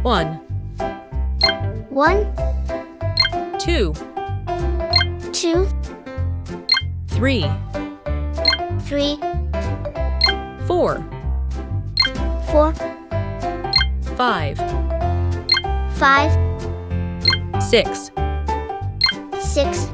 One. 1, 2. 2, 3. 3, 4. 4, 5. 5, 6. 6,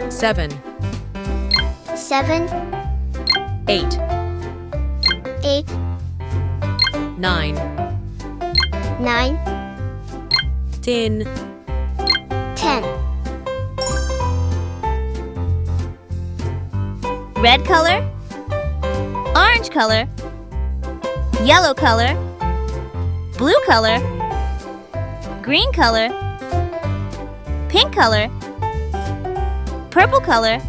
7. 7, 8. 8, 9. 9, 10. 10. Red color, orange color, yellow color, blue color, green color, pink color, purple color,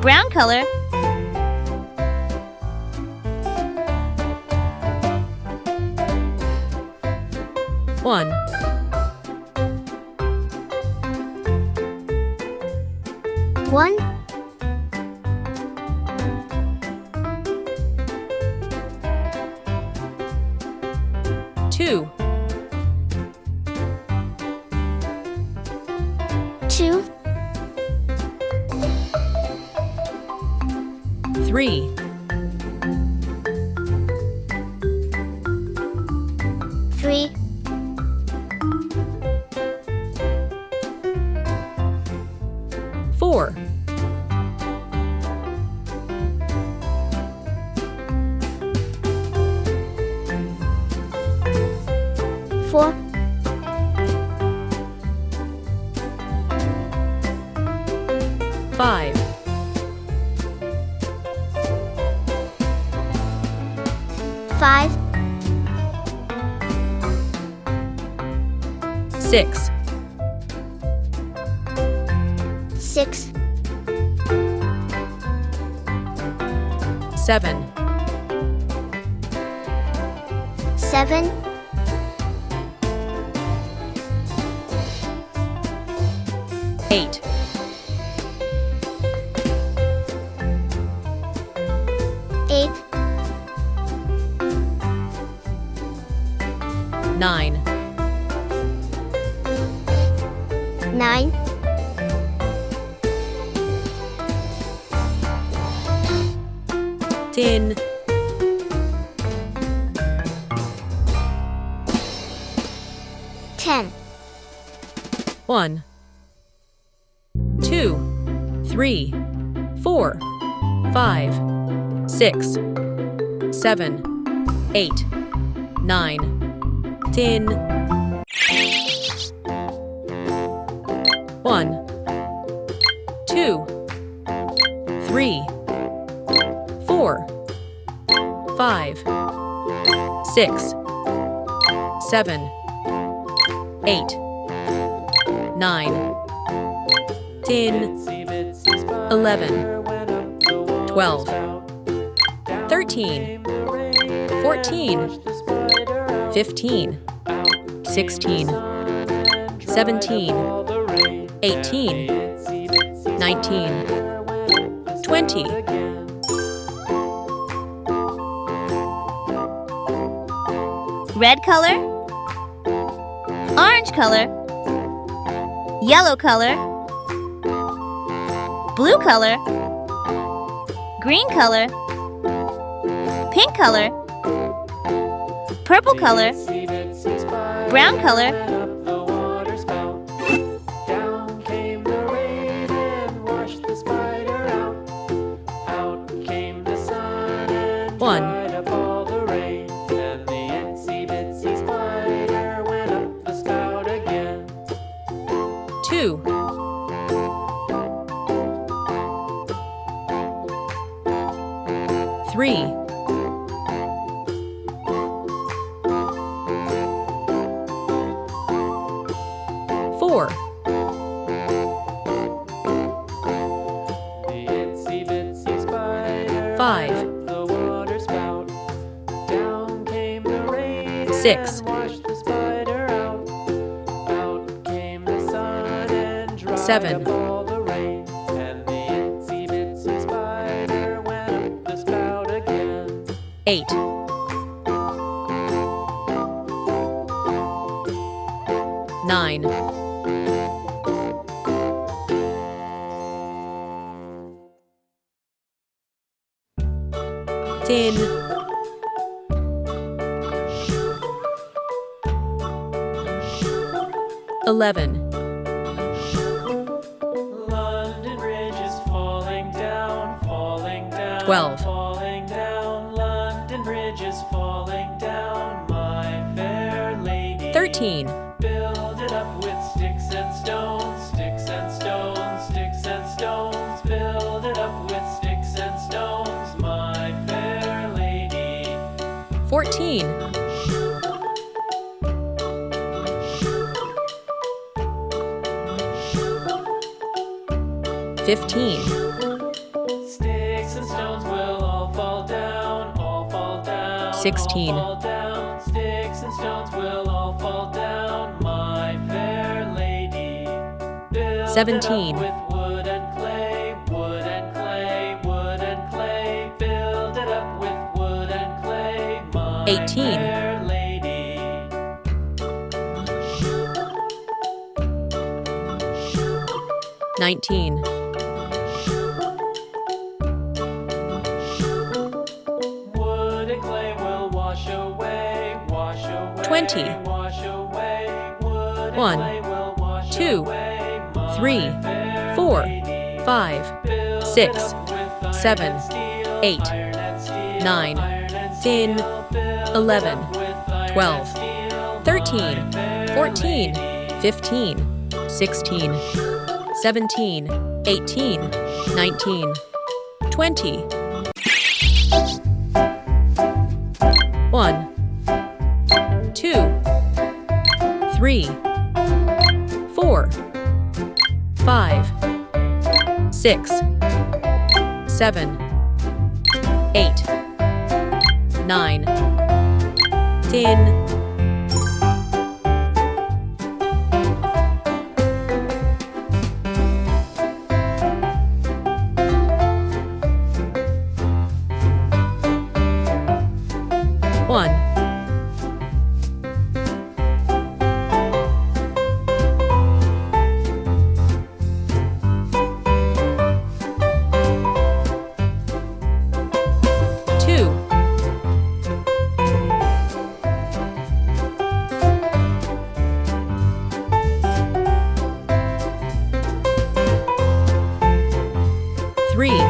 brown color, One. 1, 2. 2, 3. 3, 4. 4, 5. 5, 6. 6, 7. 7, 8. 8, 9. 9, 10. 10. 1. 2. 3. 4. 5. 6. 7. 8. 9. 10. 1. 2. 3. 4. 5. 6. 7. 8. 9. 10. 11. 12. 13. 14. 15. 16. 17. 18. 19. 20. red color, orange color, yellow color, blue color, green color, pink color, purple color, brown color, One. Up all the rain, and the itsy bitsy spider went up the spout again. 2. 3. 4. The itsy bitsy spider 5. went up the water spout. Down came the rain 6. and washed the spider out. Out came the sun and dried 7. up all the rain, and the itsy bitsy spider went up the spout again. 8, 9, 10, 11, London Bridge is falling down, falling down, 12, falling down. London Bridge is falling down, my fair lady. 13, Build it up with sticks and stones, sticks and stones, sticks and stones. Build it up with sticks and stones, my fair lady. 14, 15, Sticks and stones will all fall down, all fall down, 16, all fall down. Sticks and stones will all fall down, my fair lady. Build 17, it up with wood and clay, wood and clay, wood and clay. Build it up with wood and clay, my 18, fair lady. 19, Wood and clay will wash away, wash away, 20, wash away. Wood and 1, clay will wash 2, away, my 3, fair 4, lady. 5, Build 6, it up with iron 7, and steel, 8, iron and steel, 9, iron and 10, steel. Build it 11, up with iron 12, and steel, 13, my fair 14, lady. 15, 16, 17, 18, 19, 20. 1, 2, 3, 4, 5, 6, 7, 8, 9, 10. 1, 2, 3,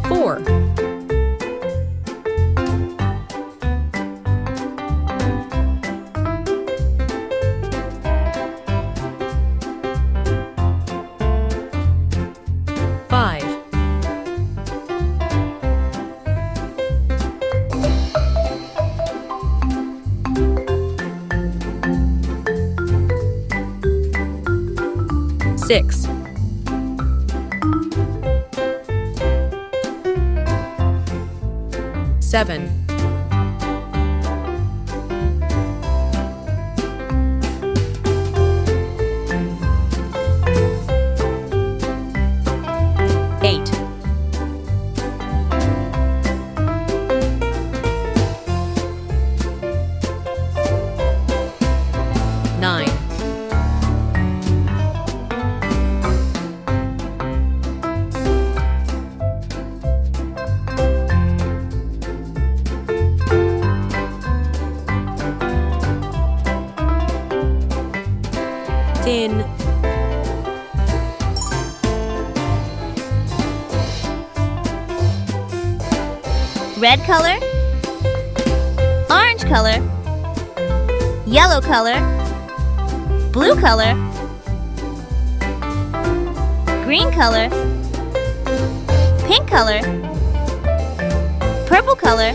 4, 5, 6, 7, 8, 9, 10, Red color, orange color, yellow color, blue color, green color, pink color, purple color,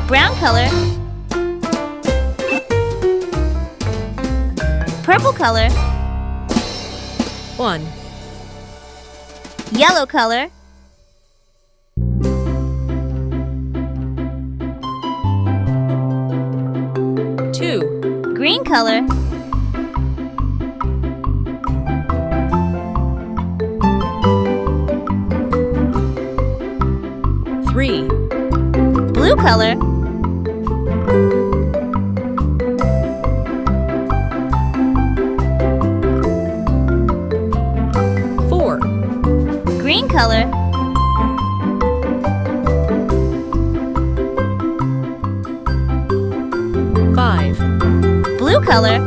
brown color, purple color, 1, yellow color, two, green color, Blue color. Four. Green color. Five. Blue color.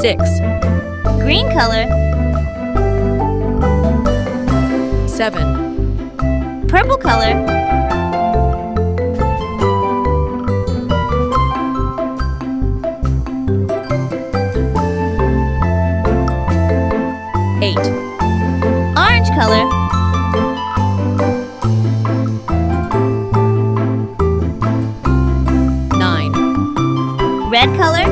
Six. Green color. Seven. Purple color. Eight. Orange color. Nine. Red color.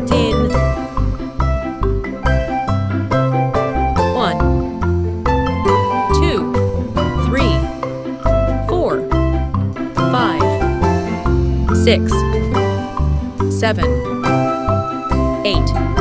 Ten. One. Two. Three. Four. Five. Six. Seven. Eight.